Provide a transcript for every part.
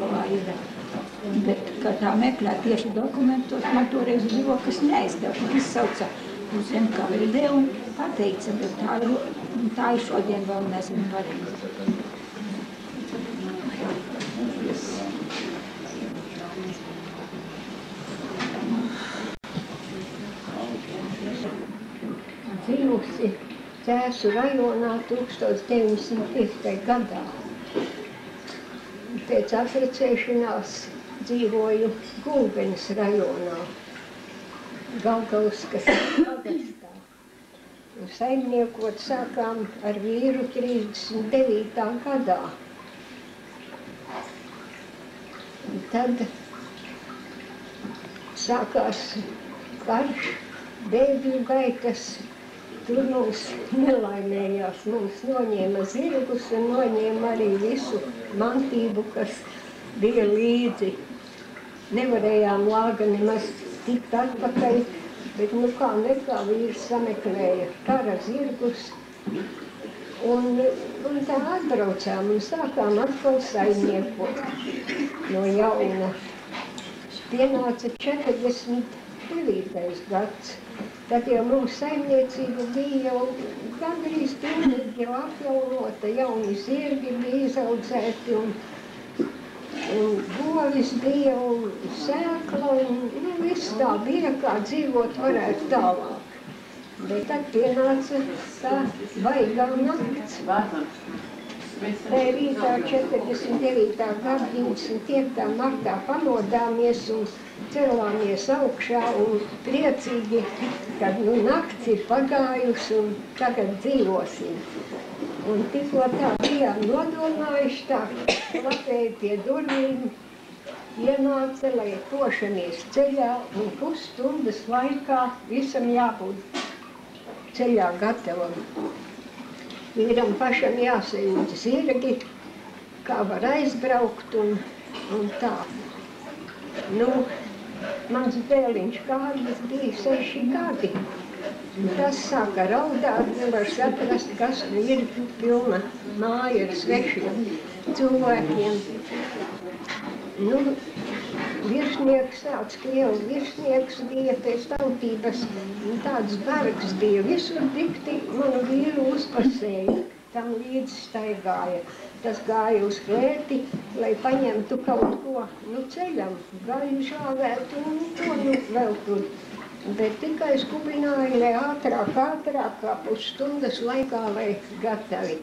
Jelgavā ir. Bet, kad tā meklē tieši dokumentos, man toreiz rokas neaizdeva. Izsauca uz NKVD un pateica, bet tā ir šodien vēl nezinu pareizi. Dzīvusi Cēsu rajonā 1905. gadā. Pēc apprecēšanās dzīvoju Gulbenes rajonā, Galgauskas pagastā. Saimniekot sākām ar vīru 39. gadā. Tad sākās karš, bēgļu gaitas. Tur mums nelaimējās, mums noņēma zirgus un noņēma arī visu mantību, kas bija līdzi. Nevarējām lāga nemaz tikt atpakaļ, bet nu kā nekā vīrs sameklēja kara zirgus. Un tā atbraucām un sākām atkal saimniekot no jauna. Pienāca 49. gads. Tad jau mums saimniecība bija jau gandrīz pilnīgi jau apjaunota, jauni zirgi bija izaudzēti un govis bija un sēkla un viss tā bija, kā dzīvot varētu tālāk. Bet tad pienāca tā baigā nakts. Tā rītā 49. gada 25. martā pamodāmies un celāmies augšā un priecīgi, kad nakts ir pagājusi un tagad dzīvosim. Un tikko tā bijām nodomājuši, tā lapēja pie durvīm, ienāca, lai tošamies ceļā un pusstundas laikā visam jābūt ceļā gatavam. Vīram pašam jāsaņem zirgi, kā var aizbraukt un tā. Nu, mans dēliņš Kārlis bija 6 gadi. Tas sāka raudāt, nevar saprast, kas ir pilna māja ar svešiem cilvēkiem. Nu, virsnieks, tāds Krievu virsnieks bija pēc tautības, tāds bargs bija, visur dikti manu vīru uzpasēja, tam līdz staigāja. Tas gāja uz klēti, lai paņemtu kaut ko, ceļam, gāja žāvēt un ko vēl tur. Bet tikai skubināja, lai ātrāk, kā pusstundas laikā, lai gatavi.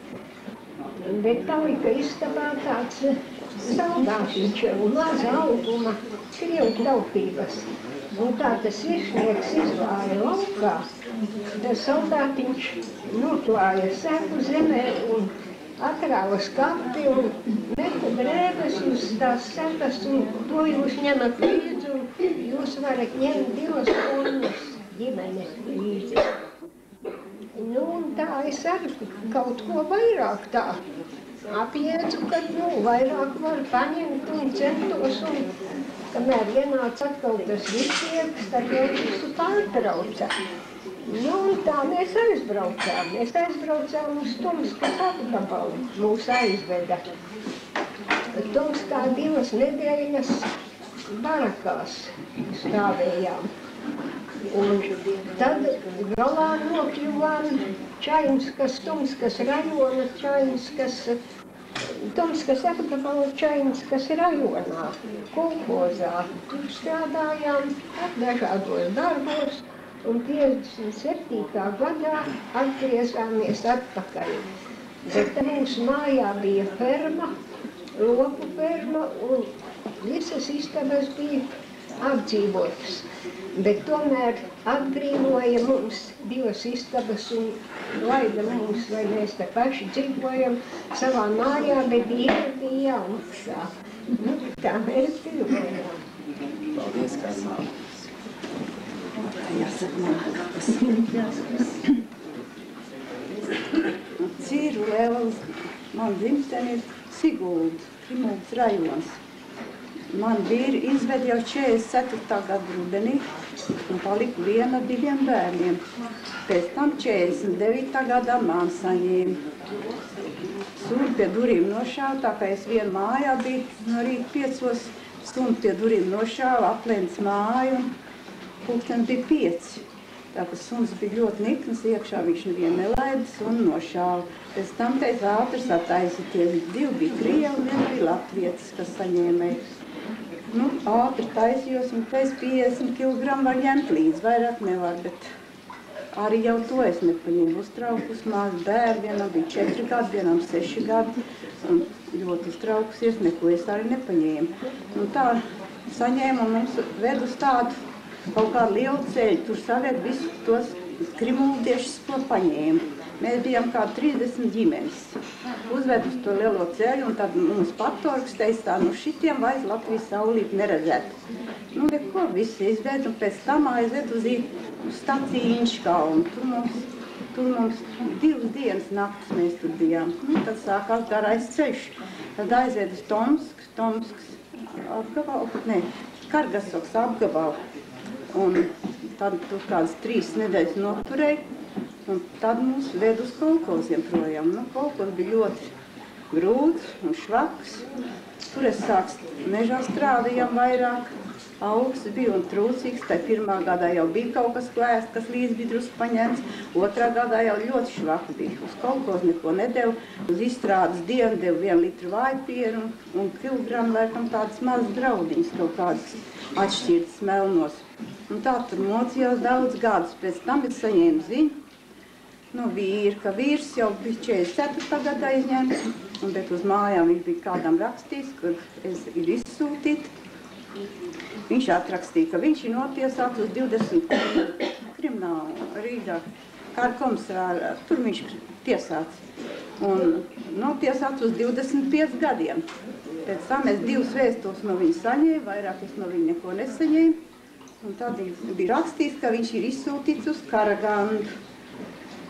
Bet palika istabā tāds soldātiņš un maza auguma Krievu tautības. Un tā tas virsnieks izvāja laukā, tas soldātiņš noklāja sēku zemē un atrāva skapti un meta drēbes uz tās sekas un to jūs ņemat līdzi un jūs varat ņemt 2 stundas ģimenes līdzi. Nu, un tā es arī kaut ko vairāk tā apjēdzu, kad, vairāk var paņemt un centos, un kamēr ienāca atkal tas virsnieks, tad jau visu pārtrauca. Nu, un tā mēs aizbraucām. Mēs aizbraucām uz Tumskas apgabalu, mūs aizveda. Tumskā 2 nedēļas barakās stāvējām. Un tad galā nokļuvām Čainskas, Tumskas rajona, Tumskas apgabala Čainskas rajonā, kolhozā. Tur strādājām dažādos darbos un 57. gadā atgriezāmies atpakaļ. Bet mūsu mājā bija ferma, lopu ferma un visas istabas bija apdzīvotas. Bet tomēr atbrīvoja mums 2 istabas un laida mums, lai mēs te paši dzīvojam savā mājā, bet vīri bija jāmaksā. Nu, tā mēs dzīvojām. Paldies, Karmā. Cīru vēl, man dzimtene ir Sigulda, Krimūgas rajons. Man vīri izved jau 44. gadu rudenī un paliku viena ar 2 bērniem. Pēc tam 49. gadā man saņēma. suni pie durīm nošāva, tā kā es vienu mājā biju no rīta 5, suni pie durīm nošāva, aplēns māju, un pulkstens bija 5. Tā kā suns bija ļoti nikns, iekšā viņš nevienu nelaida, suni nošāva. Pēc tam teica, ātrs attaisīties, 2 bija krievi, 1 bija latvietis, kas saņēmēja. Nu, ātri taisījos, un pēc 50 kg var ņemt līdz, vairāk nevar, bet arī jau to es nepaņēmu. Uztraukus māsu bērnu, vienam bija 4 gadi, vienam 6 gadi, un ļoti uztraukusies, neko es arī nepaņēmu. Un tā saņēma un mums ved uz tādu kaut kādu lielu ceļu, tur saviet visus tos krimuldiešus, ko paņēma. Mēs bijām kā 30 ģimenes. Uzved uz to lielo ceļu, un tad mums patorgs teica tā, nu šitiem vairs Latvijas saulīt neredzēt. Nu, neko, visi izved, un pēc tam aizved uz staciju Inškalnu. Tur mums 2 dienas naktis mēs tur bijām. Nu, tad sākās garais ceļš. Tad aizved uz Tomskas apgabalu, Kargasoks apgabalu. Un tad tur kādas 3 nedēļas noturēja. Un tad mums ved uz kolkoziem projām. Nu, kolkos bija ļoti grūts un švaks. Tur es sāku mežā strādājām vairāk. Augsts bija un trūcīgs. Tā 1. gadā jau bija kaut kas klēst, kas līdz bija drusku paņemts. 2. gadā jau ļoti švaki bija. Uz kolkos neko nedeva. Uz izstrādes dienu deva 1 litru vājpieru un kilogramu laikam tādas mazas draudiņas, kaut kādas atšķirtas melnos. Un tā tur mocījos daudz gadus. Pēc tam es saņēmu ziņu no vīra, ka vīrs jau bija 44. gadā izņemts, bet uz mājām viņš bija kādam rakstījis, kad es ir izsūtīta. Viņš atrakstīja, ka viņš ir notiesāts uz 20 kriminālu Rīgā, kā ar komisāru, tur viņš tiesāts. Un notiesāts uz 25 gadiem. Pēc tam es 2 vēstules no viņa saņēmu, vairāk es no viņa neko nesaņēmu. Un tad bija rakstīts, ka viņš ir izsūtīts uz Karagandu.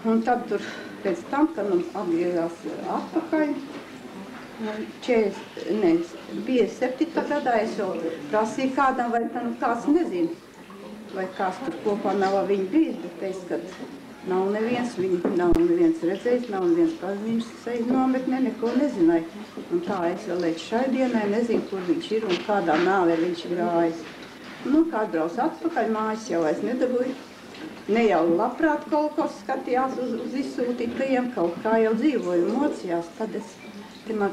Un tad tur pēc tam, kad mums atgriezās atpakaļ, 57. gadā es jau prasīju kādam, vai tā, kāds nezinu, vai kāds tur kopā nav ar viņu bijis, bet teicu, ka nav neviens, viņu nav neviens redzējis, nav neviens paziņš sejas nometnē, neko nezināju. Un tā es vēl līdz šai dienai nezinu, kur viņš ir un kādā nāvē viņš ir gājis. Nu, kā atbrauc atpakaļ, mājas jau es nedabūju. Ne jau labprāt kaut ko skatījās uz izsūtītajiem, kaut kā jau dzīvoju, mocījās. Tad es, man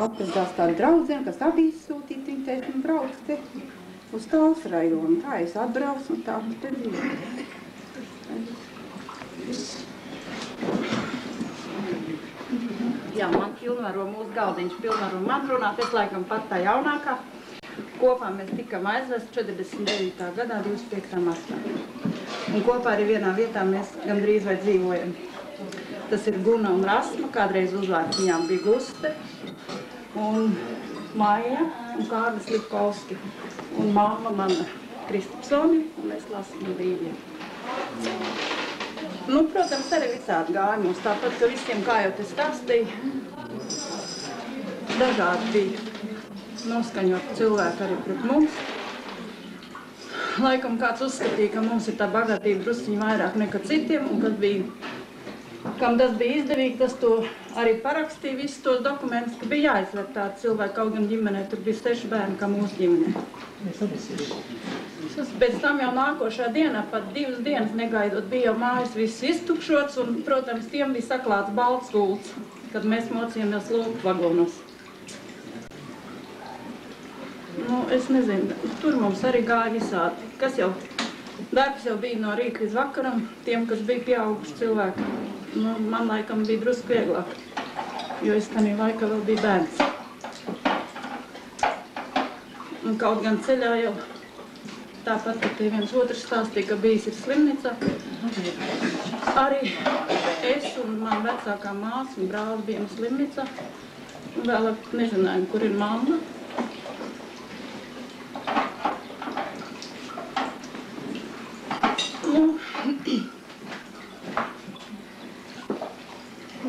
atpazdās tāda draudzene, kas abi izsūtīti, viņi teica, nu brauc te uz Talsu rajonu. Tā es atbraucu un tā te dzīvoju. Jā, man pilnvaro mūsu galdiņš, pilnvaro man runāt, es laikam pat tā jaunākā. Kopā mēs tikam aizvest 49. gadā, 25. martā. Un kopā arī vienā vietā mēs gandrīz vai dzīvojam. Tas ir Guna un Rasma, kādreiz uzvārds viņām bija Guste, un Maija un Kārlis Lipovski. Un mamma mana Kristapsoni, un mēs lasām Bībeli. Nu, protams, arī visādi gāja mums, tāpat, ka visiem, kā jau te stāstīja, dažādi bija noskaņot cilvēku arī pret mums. Laikam kāds uzskatīja, ka mums ir tā bagātība drusciņi vairāk nekā citiem, un kad bija, kam tas bija izdevīgi, tas to arī parakstīja visus tos dokumentus, ka bija jāizver tādi cilvēki, kaut gan ģimenē tur bija 6 bērni, kā mūsu ģimenē. Pēc tam jau nākošā dienā, pat 2 dienas negaidot, bija jau mājas viss iztukšots, un, protams, tiem bija saklāts balts gults, kad mēs mocījāmies lopu vagonos. Nu, es nezinu, tur mums arī gāja visādi, kas jau, darbs jau bija no rīta līdz vakaram, tiem, kas bija pieauguši cilvēki. Nu, man laikam bija drusku vieglāk, jo es tajā laikā vēl biju bērns. Un kaut gan ceļā jau tāpat, ka te viens otrs stāstīja, ka bijis ir slimnīca. Arī es un man vecākā māsa un brālis bijām slimnīcā. Un vēl nezinājām, kur ir mamma.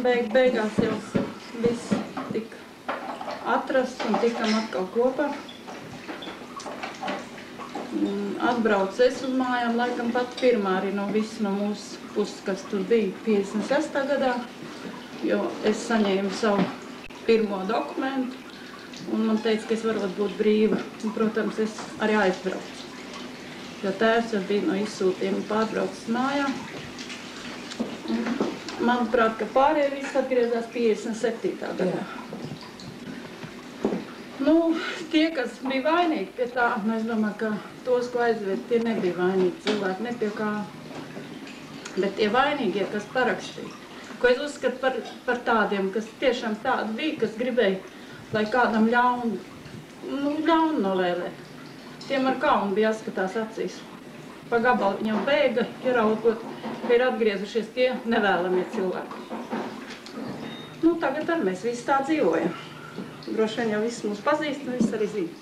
Beigās jau viss tika atrasts un tikam atkal kopā. Atbraucu es uz mājām, laikam pat pirmā arī no visu no mūsu puses, kas tur bija 56. gadā. jo es saņēmu savu pirmo dokumentu, un man teica, ka es varot būt brīva. Un, protams, es arī aizbraucu, jo tēvs jau bija no izsūtījuma pārbraucis mājā. Manuprāt, ka pārējie viss atgriezās 57. gadā. Nu, tie, kas bija vainīgi pie tā, es domāju, ka tos, ko aizved, tie nebija vainīgi cilvēki, ne pie kā. Bet tie vainīgie, kas parakstīja, ko es uzskatu par tādiem, kas tiešām tādi bija, kas gribēja, lai kādam ļaunu nolēlēt. Tiem ar kaunu bija jāskatās acīs. Pa gabalu viņam bēga, ieraugot, ka ir atgriezušies tie nevēlamie cilvēki. Nu, tagad arī mēs visi tā dzīvojam. Droši vien jau viss mūs pazīst un viss arī zina.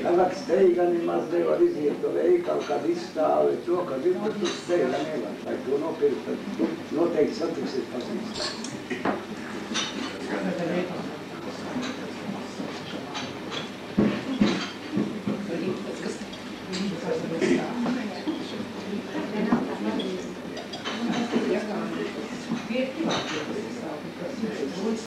Tagad steiga nemaz nevar iziet to veikalu, kad izstāvi to, kad ir, bet tu steiga nevar. Lai to nopirkt, tad tu noteikti satiksies pazīstami.